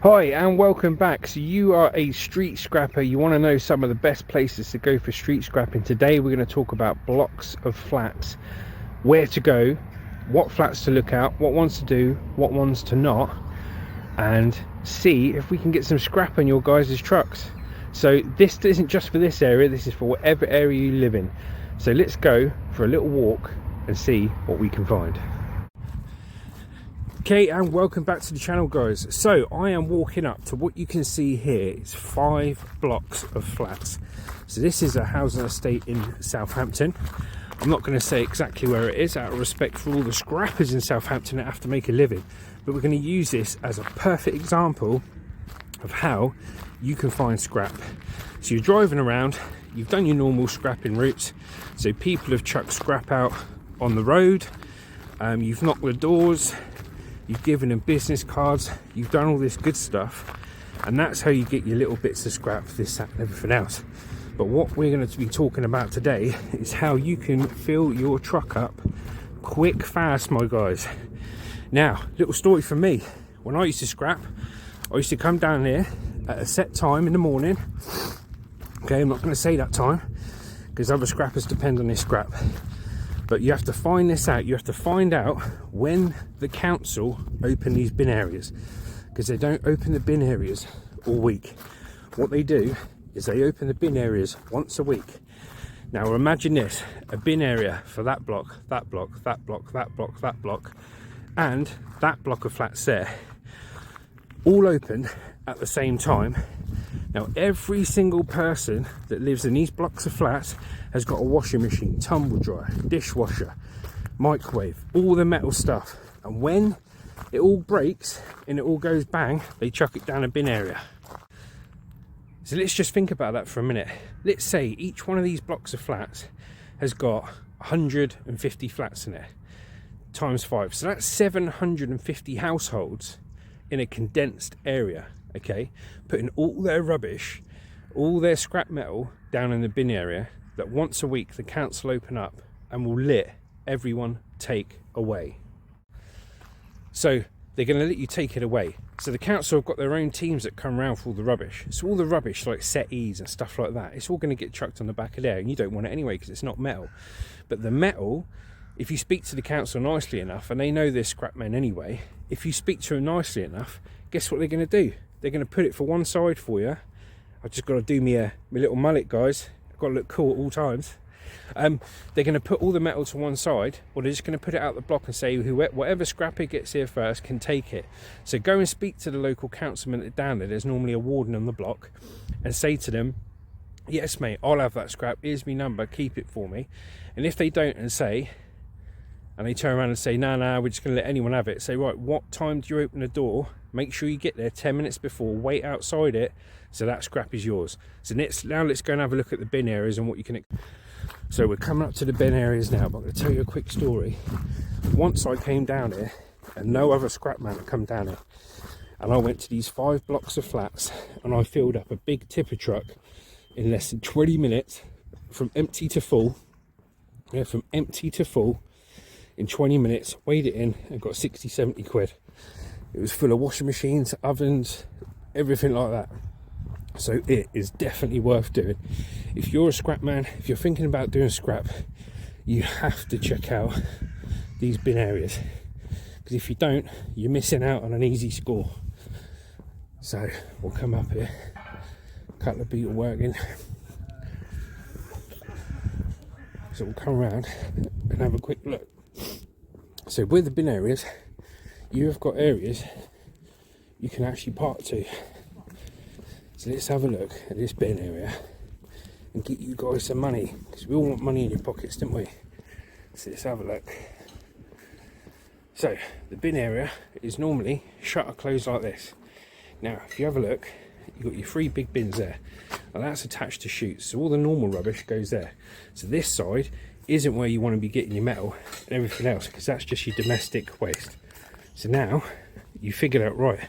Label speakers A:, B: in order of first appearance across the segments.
A: Hi and welcome back. So you are a street scrapper, you want to know some of the best places to go for street scrapping. Today we're going to talk about blocks of flats, where to go, what flats to look at, what ones to do, what ones to not, and see if we can get some scrap on your guys' trucks. So this isn't just for this area, this is for whatever area you live in. So let's go for a little walk and see what we can find. Okay, and welcome back to the channel, guys. So I am walking up to what you can see here. It's 5 blocks of flats. So this is a housing estate in Southampton. I'm not going to say exactly where it is out of respect for all the scrappers in Southampton that have to make a living, but we're going to use this as a perfect example of how you can find scrap. So you're driving around, you've done your normal scrapping routes, so people have chucked scrap out on the road, you've knocked the doors, you've given them business cards, you've done all this good stuff, and that's how you get your little bits of scrap, this, that and everything else. But what we're going to be talking about today is how you can fill your truck up quick, fast, my guys. Now, little story from me. When I used to scrap, I used to come down here at a set time in the morning. Okay, I'm not going to say that time because other scrappers depend on this scrap. But you have to find this out. You have to find out when the council open these bin areas, because they don't open the bin areas all week. What they do is they open the bin areas once a week. Now imagine this, a bin area for that block, that block, that block, that block, that block, and that block of flats there, all open at the same time. Now every single person that lives in these blocks of flats has got a washing machine, tumble dryer, dishwasher, microwave, all the metal stuff. And when it all breaks and it all goes bang, they chuck it down a bin area. So let's just think about that for a minute. Let's say each one of these blocks of flats has got 150 flats in it, times 5. So that's 750 households in a condensed area. Okay, putting all their rubbish, all their scrap metal down in the bin area that once a week the council open up and will let everyone take away. So they're going to let you take it away. So the council have got their own teams that come around for all the rubbish. So all the rubbish like settees and stuff like that, it's all going to get chucked on the back of there, and you don't want it anyway because it's not metal. But the metal, if you speak to the council nicely enough, and they know they're scrap men anyway, if you speak to them nicely enough, guess what they're going to do? They're going to put it for one side for you. I've just got to do my little mullet, guys. I've got to look cool at all times. They're going to put all the metal to one side, or they're just going to put it out the block and say whatever scrapper gets here first can take it. So go and speak to the local councilman down there. There's normally a warden on the block, and say to them, yes mate, I'll have that scrap, here's my number, keep it for me. And if they don't and they turn around and say no, we're just going to let anyone have it, say right, what time do you open the door? Make sure you get there 10 minutes before, wait outside it, so that scrap is yours. So now let's go and have a look at the bin areas and what you can. So we're coming up to the bin areas now, but I'm going to tell you a quick story. Once I came down here, and no other scrap man had come down here, and I went to these 5 blocks of flats, and I filled up a big tipper truck in less than 20 minutes, from empty to full. Yeah, from empty to full in 20 minutes, weighed it in, and got 60-70 quid. It was full of washing machines, ovens, everything like that. So it is definitely worth doing. If you're a scrap man, if you're thinking about doing scrap, you have to check out these bin areas, because if you don't, you're missing out on an easy score. So we'll come up here, a couple of people working. So we'll come around and have a quick look. So with the bin areas, you have got areas you can actually park to. So let's have a look at this bin area and get you guys some money, because we all want money in your pockets, don't we? So let's have a look. So the bin area is normally shut or closed like this. Now if you have a look, you've got your 3 big bins there, and that's attached to chutes, so all the normal rubbish goes there. So this side isn't where you want to be getting your metal and everything else, because that's just your domestic waste. So now you figured out, right,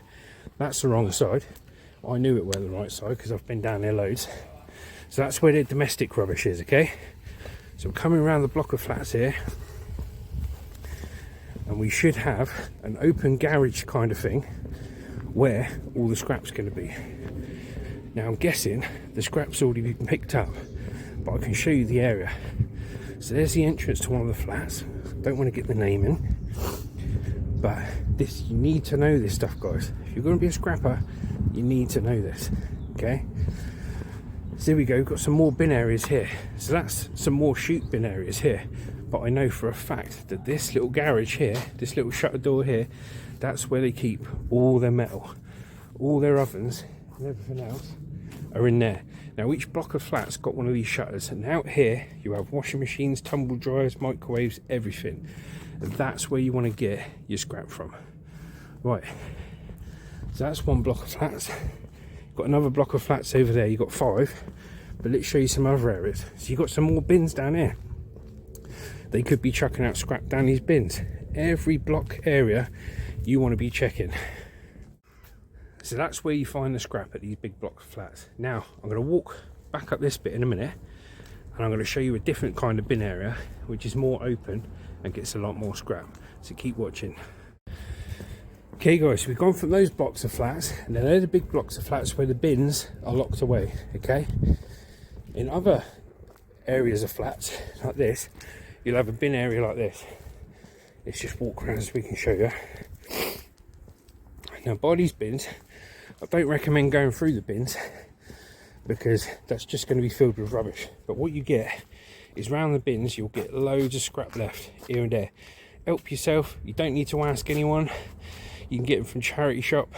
A: that's the wrong side. I knew it were the right side because I've been down there loads. So that's where the domestic rubbish is, okay? So I'm coming around the block of flats here, and we should have an open garage kind of thing where all the scrap's going to be. Now I'm guessing the scrap's already been picked up, but I can show you the area. So there's the entrance to one of the flats. Don't want to get the name in, but this, you need to know this stuff, guys. If you're going to be a scrapper, you need to know this, okay? So here we go, we've got some more bin areas here. So that's some more chute bin areas here. But I know for a fact that this little garage here, this little shutter door here, that's where they keep all their metal. All their ovens and everything else are in there. Now each block of flats got one of these shutters, and out here you have washing machines, tumble dryers, microwaves, everything. And that's where you want to get your scrap from. Right, so that's one block of flats. Got another block of flats over there, you've got 5, but let's show you some other areas. So you've got some more bins down here. They could be chucking out scrap down these bins. Every block area you want to be checking. So that's where you find the scrap, at these big block of flats. Now I'm going to walk back up this bit in a minute, and I'm going to show you a different kind of bin area which is more open and gets a lot more scrap. So keep watching. Okay guys, so we've gone from those blocks of flats, and then they're the big blocks of flats where the bins are locked away. Okay, in other areas of flats like this, you'll have a bin area like this. Let's just walk around so we can show you. Now by these bins, I don't recommend going through the bins because that's just going to be filled with rubbish. But what you get is round the bins, you'll get loads of scrap left here and there. Help yourself, you don't need to ask anyone. You can get them from charity shop,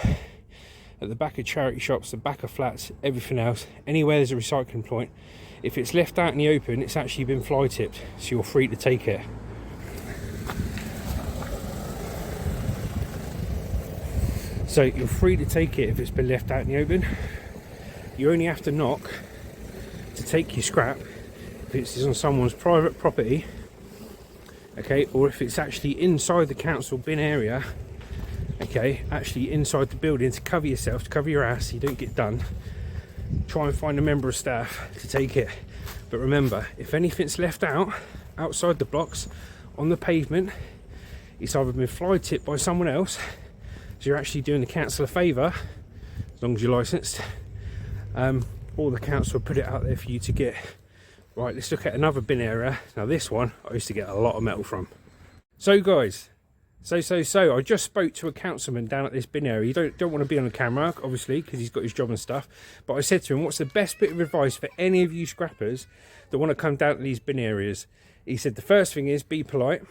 A: at the back of charity shops, the back of flats, everything else. Anywhere there's a recycling point, if it's left out in the open, it's actually been fly tipped, so you're free to take it. So you're free to take it if it's been left out in the open. You only have to knock to take your scrap if it's on someone's private property, okay, or if it's actually inside the council bin area, okay, actually inside the building, to cover yourself, to cover your ass so you don't get done. Try and find a member of staff to take it. But remember, if anything's left out outside the blocks on the pavement, it's either been fly tipped by someone else, so you're actually doing the council a favour, as long as you're licensed, or the council put it out there for you to get. Right, let's look at another bin area. Now this one I used to get a lot of metal from. So guys, so I just spoke to a councilman down at this bin area. You don't want to be on the camera, obviously, because he's got his job and stuff, but I said to him, what's the best bit of advice for any of you scrappers that want to come down to these bin areas? He said the first thing is be polite.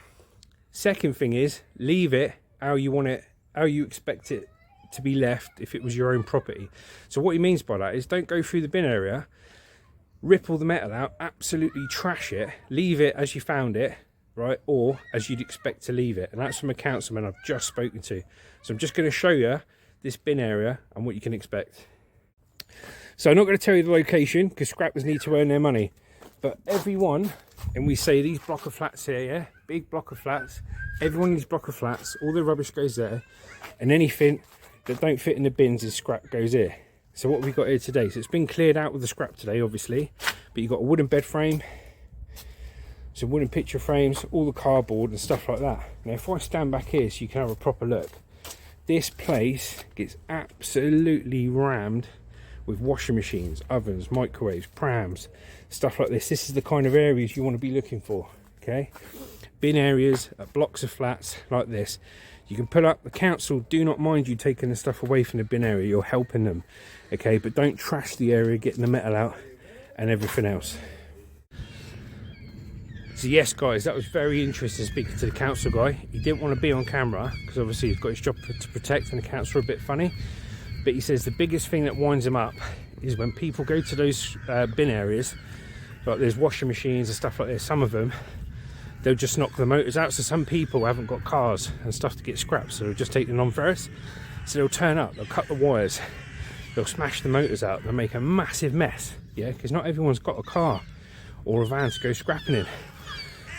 A: Second thing is leave it how you want it, how you expect it to be left if it was your own property. So what he means by that is don't go through the bin area, rip all the metal out, absolutely trash it, leave it as you found it, right, or as you'd expect to leave it. And that's from a councilman I've just spoken to. So I'm just going to show you this bin area and what you can expect. So I'm not going to tell you the location because scrappers need to earn their money, but everyone, and we say these block of flats here, yeah, big block of flats, everyone in these block of flats, all the rubbish goes there, and anything that don't fit in the bins is scrap goes here. So what have we got here today? So it's been cleared out with the scrap today, obviously, but you've got a wooden bed frame, some wooden picture frames, all the cardboard and stuff like that. Now if I stand back here so you can have a proper look, this place gets absolutely rammed with washing machines, ovens, microwaves, prams, stuff like this. This is the kind of areas you want to be looking for, okay? Bin areas, blocks of flats like this. You can put up, the council do not mind you taking the stuff away from the bin area, you're helping them, okay? But don't trash the area, getting the metal out and everything else. So yes guys, that was very interesting speaking to the council guy. He didn't want to be on camera because obviously he's got his job to protect, and the council are a bit funny. But he says the biggest thing that winds him up is when people go to those bin areas, like there's washing machines and stuff like this, some of them, they'll just knock the motors out. So some people haven't got cars and stuff to get scrapped, so they'll just take the non-ferrous. So they'll turn up, they'll cut the wires, they'll smash the motors out, they'll make a massive mess, yeah, because not everyone's got a car or a van to go scrapping in.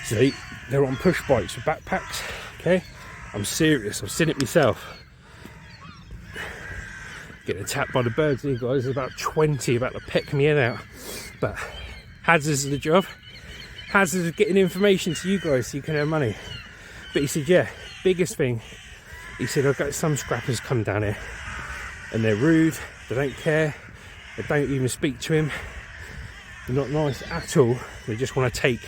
A: So they're on push bikes with backpacks, okay? I'm serious, I've seen it myself. Getting attacked by the birds here, guys. There's about 20 about to peck me head out. But hazards of the job. Hazards of getting information to you guys so you can earn money. But he said, yeah, biggest thing, he said, I've got some scrappers come down here. and they're rude, they don't care, they don't even speak to him, they're not nice at all, they just want to take.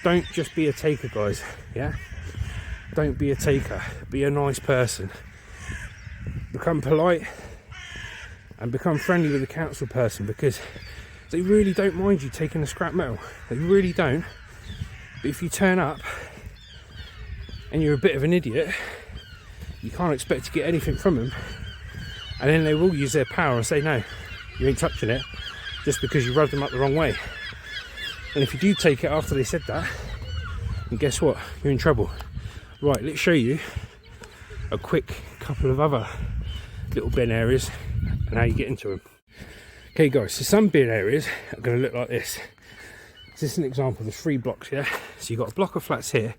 A: Don't just be a taker, guys, yeah? Don't be a taker, be a nice person. Become polite and become friendly with the council person, because they really don't mind you taking the scrap metal. They really don't. But if you turn up and you're a bit of an idiot, you can't expect to get anything from them. And then they will use their power and say, no, you ain't touching it, just because you rubbed them up the wrong way. And if you do take it after they said that, then guess what? You're in trouble. Right, let's show you a quick couple of other little bin areas and how you get into them. Okay guys, so some bin areas are going to look like this. This is an example. There's 3 blocks here. So you've got a block of flats here,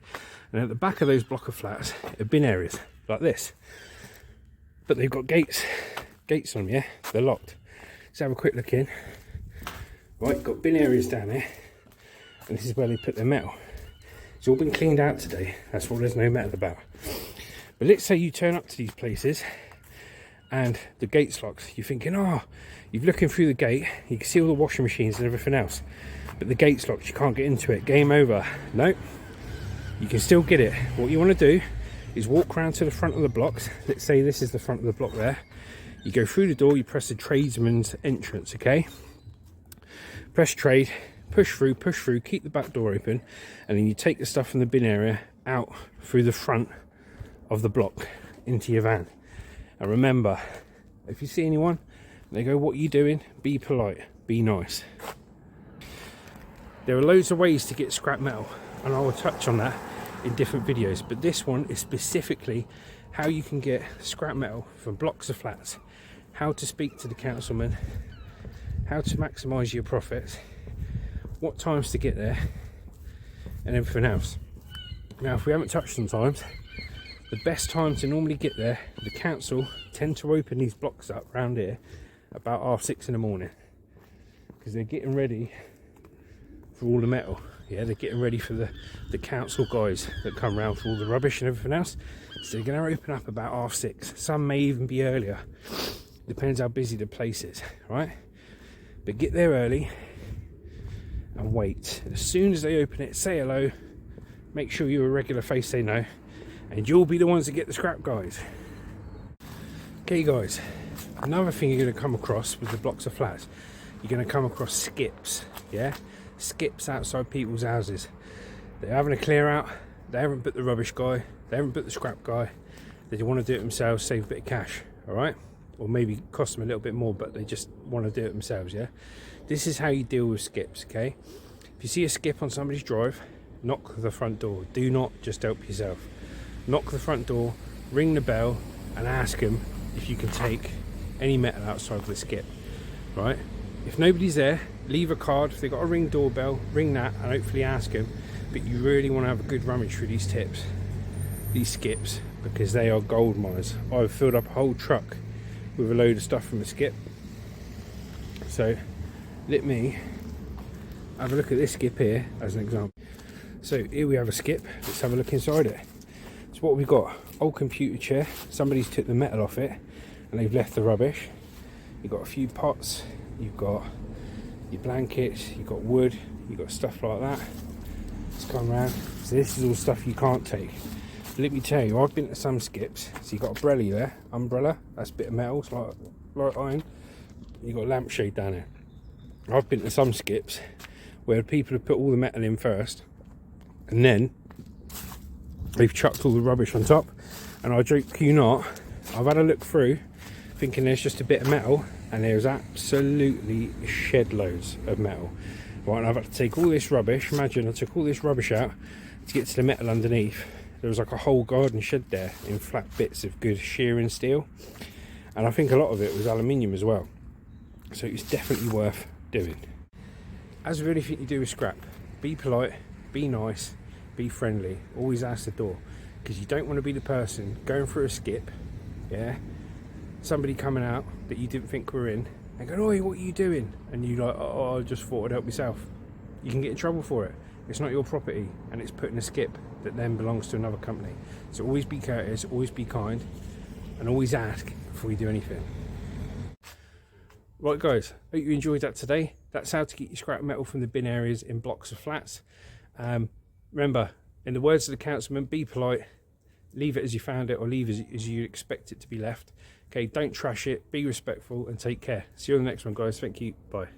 A: and at the back of those block of flats are bin areas like this. But they've got gates on them, yeah? They're locked. Let's have a quick look in. Right, you've got bin areas down here, and this is where they put their metal. It's all been cleaned out today. That's what there's no metal about. But let's say you turn up to these places and the gate's locked. You're thinking, oh, you're looking through the gate, you can see all the washing machines and everything else, but the gate's locked, you can't get into it. Game over. No, you can still get it. What you want to do is walk around to the front of the blocks. Let's say this is the front of the block there. You go through the door, you press the tradesman's entrance, okay? Press trade, push through, keep the back door open, and then you take the stuff from the bin area out through the front of the block into your van. And remember, if you see anyone, they go, what are you doing? Be polite, be nice. There are loads of ways to get scrap metal, and I will touch on that in different videos, but this one is specifically how you can get scrap metal from blocks of flats, how to speak to the councilman, how to maximise your profits, what times to get there, and everything else. Now, if we haven't touched on times, the best time to normally get there, the council tend to open these blocks up around here about 6:30 in the morning, because they're getting ready for all the metal. Yeah, they're getting ready for the council guys that come around for all the rubbish and everything else. So they're going to open up about 6:30. Some may even be earlier. Depends how busy the place is, right? But get there early and wait. As soon as they open it, say hello. Make sure you're a regular face, say no, and you'll be the ones that get the scrap, guys. Okay, guys. Another thing you're going to come across with the blocks of flats, you're going to come across skips, yeah? Skips outside people's houses. They're having a clear out, they haven't put the rubbish guy, they haven't put the scrap guy, they want to do it themselves, save a bit of cash, alright? Or maybe cost them a little bit more, but they just want to do it themselves, yeah? This is how you deal with skips, okay? If you see a skip on somebody's drive, knock the front door. Do not just help yourself. Knock the front door, ring the bell, and ask them if you can take any metal outside of the skip, right? If nobody's there, leave a card. If they've got a ring doorbell, ring that and hopefully ask them. But you really want to have a good rummage through these skips, because they are gold mines. I've filled up a whole truck with a load of stuff from a skip. So let me have a look at this skip here as an example. So here we have a skip. Let's have a look inside it. So what we've got, old computer chair. Somebody's took the metal off it and they've left the rubbish. You've got a few pots, you've got your blankets, you've got wood, you've got stuff like that. Let's come round. So this is all stuff you can't take. Let me tell you, I've been to some skips. So you've got a umbrella there, umbrella, that's a bit of metal, it's like iron. You've got a lampshade down there. I've been to some skips where people have put all the metal in first, and then they've chucked all the rubbish on top. And I joke you not, I've had a look through thinking there's just a bit of metal, and there's absolutely shed loads of metal. Right, and I've had to take all this rubbish. Imagine I took all this rubbish out to get to the metal underneath. There was like a whole garden shed there in flat bits of good shearing steel, and I think a lot of it was aluminium as well. So it's definitely worth doing. As with anything you do with scrap, be polite, be nice, be friendly, always ask the door, because you don't want to be the person going through a skip, yeah, somebody coming out that you didn't think were in and go, oi, what are you doing? And you like, oh, I just thought I'd help myself. You can get in trouble for it. It's not your property, and it's put in a skip that then belongs to another company. So always be courteous, always be kind, and always ask before you do anything. Right guys, hope you enjoyed that today. That's how to get your scrap metal from the bin areas in blocks of flats. Remember, in the words of the councilman, be polite, leave it as you found it, or leave it as you expect it to be left. Okay, don't trash it, be respectful and take care. See you on the next one guys. Thank you, bye.